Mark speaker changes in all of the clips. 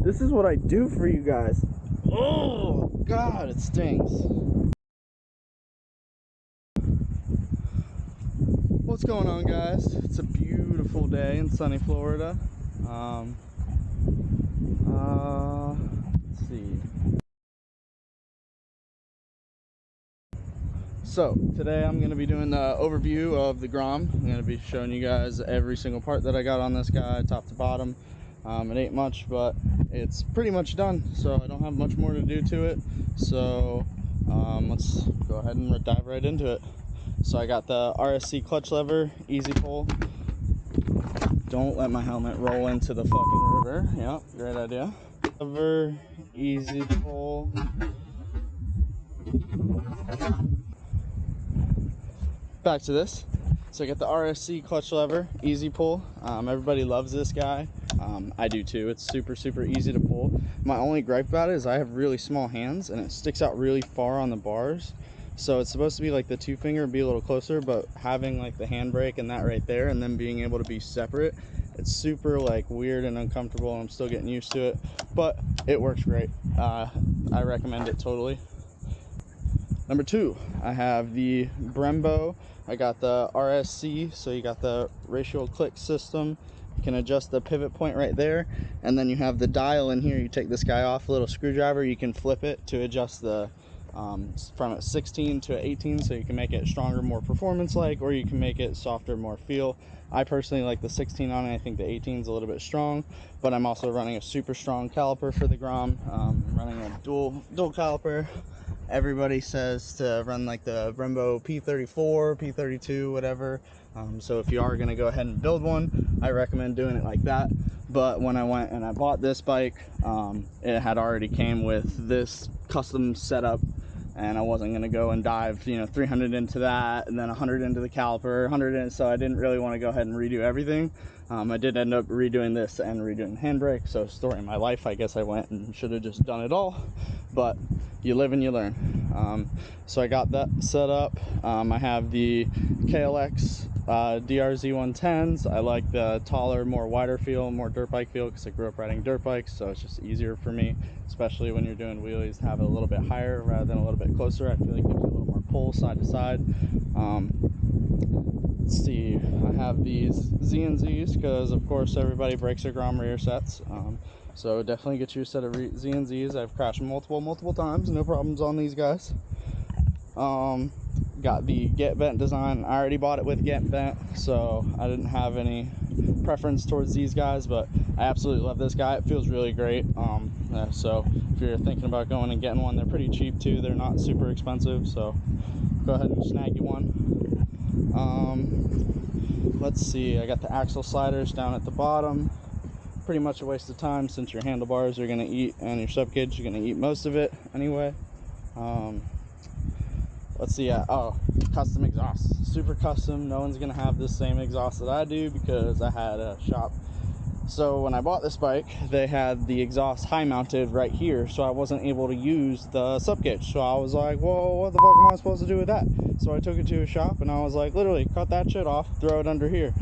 Speaker 1: This is what I do for you guys. Oh, God, it stings. What's going on, guys? It's a beautiful day in sunny Florida. Let's see. So today I'm going to be doing the overview of the Grom. I'm going to be showing you guys every single part that I got on this guy, top to bottom. It ain't much, but it's pretty much done, so I don't have much more to do to it. So let's go ahead and dive right into it. So I got the RSC clutch lever, easy pull. Don't let my helmet roll into the fucking river. Yep, great idea. Lever, easy pull. Back to this. So I got the RSC clutch lever, easy pull. Everybody loves this guy. I do too. It's super easy to pull. My only gripe about it is I have really small hands and it sticks out really far on the bars. So it's supposed to be like the 2-finger and be a little closer, but having like the handbrake and that right there and then being able to be separate, it's super like weird and uncomfortable. I'm still getting used to it, but it works great. I recommend it totally. Number 2, I have the Brembo. I got the RSC, so you got the ratio click system. You can adjust the pivot point right there, and then you have the dial in here. You take this guy off, a little screwdriver, you can flip it to adjust the from a 16 to 18, so you can make it stronger, more performance like, or you can make it softer, more feel. I personally like the 16 on it. I think the 18 is a little bit strong, but I'm also running a super strong caliper for the Grom. Running a dual caliper. Everybody says to run like the Brembo P34, P32, whatever. So if you are going to go ahead and build one, I recommend doing it like that. But when I went and I bought this bike, it had already came with this custom setup, and I wasn't going to go and dive 300 into that and then 100 into the caliper, 100 in, so I didn't really want to go ahead and redo everything. I did end up redoing this and redoing Handbrake, so story of my life. I guess I went and should have just done it all, but you live and you learn. So I got that set up. I have the KLX DRZ 110s. I like the taller, more wider feel, more dirt bike feel, because I grew up riding dirt bikes, so it's just easier for me, especially when you're doing wheelies, to have it a little bit higher rather than a little bit closer. I feel like it gives you a little more pull side to side. Let's see, I have these Z&Zs because of course everybody breaks their Grom rear sets. So definitely get you a set of Z&Zs. I've crashed multiple times, no problems on these guys. Got the Get Bent design. I already bought it with Get Bent, so I didn't have any preference towards these guys, but I absolutely love this guy. It feels really great. So if you're thinking about going and getting one, they're pretty cheap too. They're not super expensive, so go ahead and snag you one. Let's see, I got the axle sliders down at the bottom. Pretty much a waste of time since your handlebars are going to eat, and your subcage are going to eat most of it anyway. Let's see, oh, custom exhaust. Super custom. No one's going to have the same exhaust that I do because I had a shop. So when I bought this bike, they had the exhaust high mounted right here, so I wasn't able to use the subcage. So I was like, whoa, what the fuck am I supposed to do with that? So I took it to a shop and I was like, literally cut that shit off, throw it under here.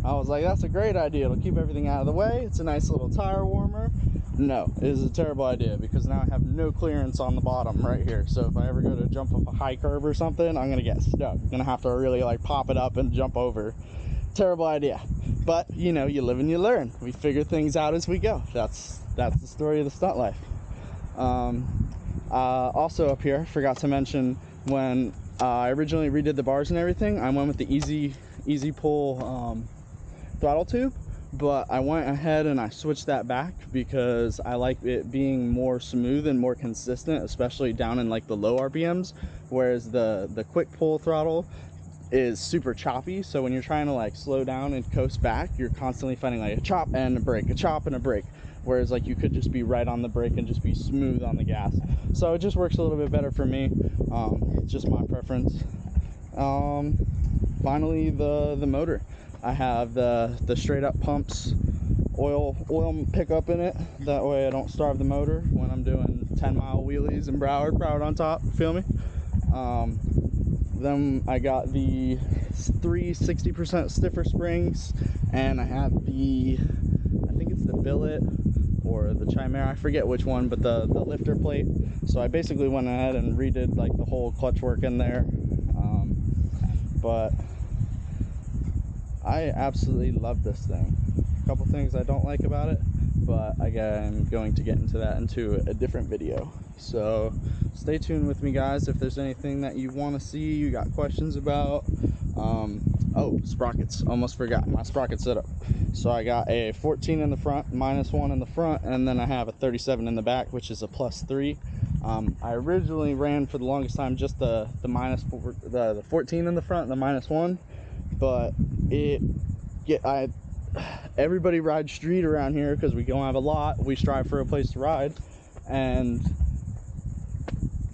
Speaker 1: I was like, that's a great idea. It'll keep everything out of the way. It's a nice little tire warmer. No, it is a terrible idea because now I have no clearance on the bottom right here. So if I ever go to jump up a high curb or something, I'm gonna get stuck. I'm gonna have to really like pop it up and jump over. Terrible idea. But you live and you learn. We figure things out as we go. That's the story of the stunt life. Also up here, forgot to mention, when I originally redid the bars and everything, I went with the easy pull throttle tube, but I went ahead and I switched that back because I like it being more smooth and more consistent, especially down in like the low RPMs, whereas the quick pull throttle is super choppy. So when you're trying to like slow down and coast back, you're constantly finding like a chop and a brake, a chop and a brake, whereas like you could just be right on the brake and just be smooth on the gas. So it just works a little bit better for me. It's just my preference. Finally, the motor. I have the straight up pumps oil pickup in it. That way I don't starve the motor when I'm doing 10-mile wheelies in Broward on top, feel me? Then I got the 60% stiffer springs, and I have I think it's the Billet or the Chimera, I forget which one, but the lifter plate. So I basically went ahead and redid like the whole clutch work in there. But I absolutely love this thing. A couple things I don't like about it, but I'm going to get into that into a different video. So stay tuned with me, guys. If there's anything that you want to see, you got questions about. Oh, sprockets, almost forgot my sprocket setup. So I got a 14 in the front, -1 in the front, and then I have a 37 in the back, which is a +3. I originally ran for the longest time just the 14 in the front and the -1, but everybody rides street around here because we don't have a lot. We strive for a place to ride, and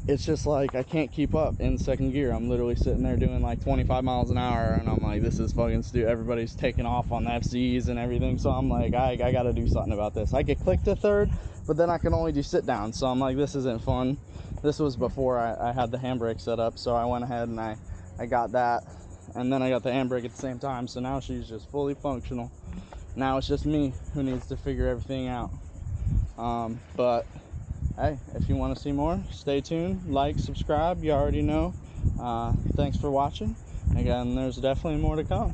Speaker 1: it's just like I can't keep up in second gear. I'm literally sitting there doing like 25 miles an hour, and I'm like, this is fucking stupid. Everybody's taking off on the FCs and everything, so I'm like, I gotta do something about this. I could click to third, but then I can only do sit down, so I'm like, this isn't fun. This was before I had the handbrake set up, so I went ahead and I got that, and then I got the handbrake at the same time, so now she's just fully functional. Now it's just me who needs to figure everything out. But hey, if you want to see more, stay tuned, like, subscribe, you already know. Thanks for watching. Again, there's definitely more to come.